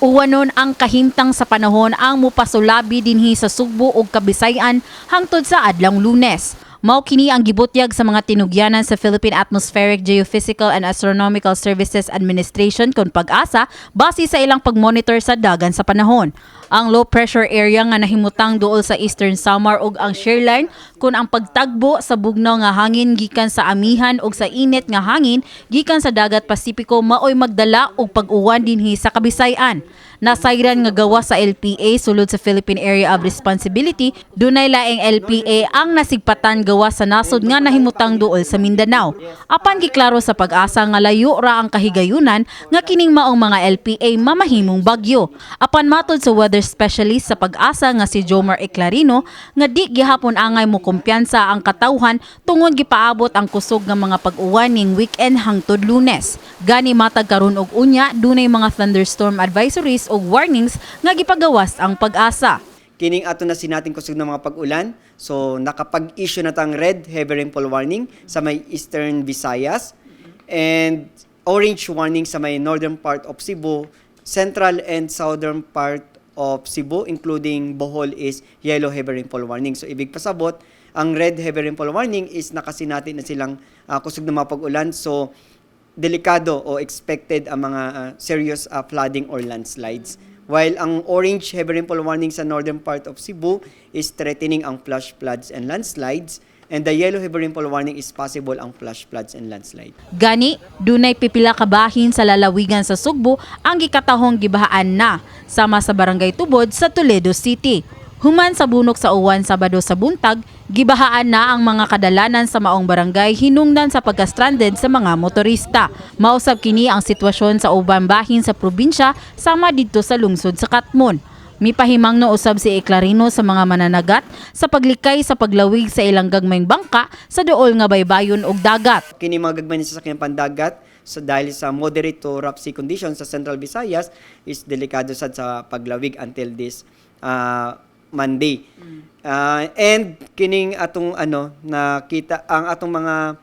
Uwanon ang kahimtang sa panahon ang mupasulabi dinhi sa Sugbo ug Kabisayan hangtod sa adlong Lunes. Mao kini ang gibutyag sa mga tinugyanan sa Philippine Atmospheric, Geophysical and Astronomical Services Administration kon PAGASA base sa ilang pagmonitor sa dagan sa panahon. Ang low pressure area nga nahimutang duol sa Eastern Samar ug ang shear line kun ang pagtagbo sa bugnaw nga hangin gikan sa amihan ug sa init nga hangin gikan sa dagat Pasipiko maoy magdala og pag-uwan dinhi sa Kabisayan. Nasayran nga gawa sa LPA sulod sa Philippine Area of Responsibility, dunay laing LPA ang nasigpatan gawa sa nasod nga nahimutang duol sa Mindanao. Apan giklaro sa PAGASA nga layo ra ang kahigayunan nga kining maong mga LPA mamahimong bagyo. Apan matod sa weather specialist sa PAGASA nga si Jomar Eclarino nga di gihapon angay mo kumpiyansa ang katawhan tungod gipaabot ang kusog nga mga pag-uwan ning weekend hangtod Lunes. Gani matag karon og unya dunay mga thunderstorm advisories o warnings nga gipagawas ang PAGASA. Kining ato na sinating kusog ng mga pag-ulan. So nakapag-issue na tang red heavy rainfall warning sa may Eastern Visayas and orange warning sa may northern part of Cebu, central and southern part of Cebu including Bohol is yellow heavy rainfall warning. So ibig pasabot, ang red heavy rainfall warning is nakasinati na silang kusog ng mga pag-ulan. So delikado o expected ang mga serious flooding or landslides. While ang orange heavy rainfall warning sa northern part of Cebu is threatening ang flash floods and landslides, and the yellow heavy rainfall warning is possible ang flash floods and landslides. Gani, dunay pipila ka bahin sa lalawigan sa Sugbo ang gikatahong gibahaan na sama sa Barangay Tubod sa Toledo City. Human sa bunok sa uwan Sabado sa buntag, gibahaan na ang mga kadalanan sa maong barangay hinungdan sa pagka-stranded sa mga motorista. Mausab kini ang sitwasyon sa ubang bahin sa probinsya sama didto sa lungsod sa Katmon. Mipahimang no usab si Eclarino sa mga mananagat sa paglikay sa paglawig sa ilang gagmayng bangka sa duol nga baybayon ug dagat. Kini mga gagmay sa sasakyang pandagat dahil sa moderate to rough sea conditions sa Central Visayas is delikado sad sa paglawig until this Monday. And kining atong nakita ang atong mga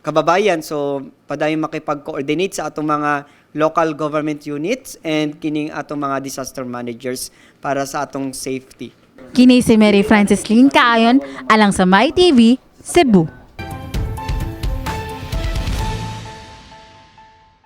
kababayan, so padayon makipag-coordinate sa atong mga local government units and kining atong mga disaster managers para sa atong safety. Kini si Mary Frances Lynn Kaayon alang sa MyTV Cebu.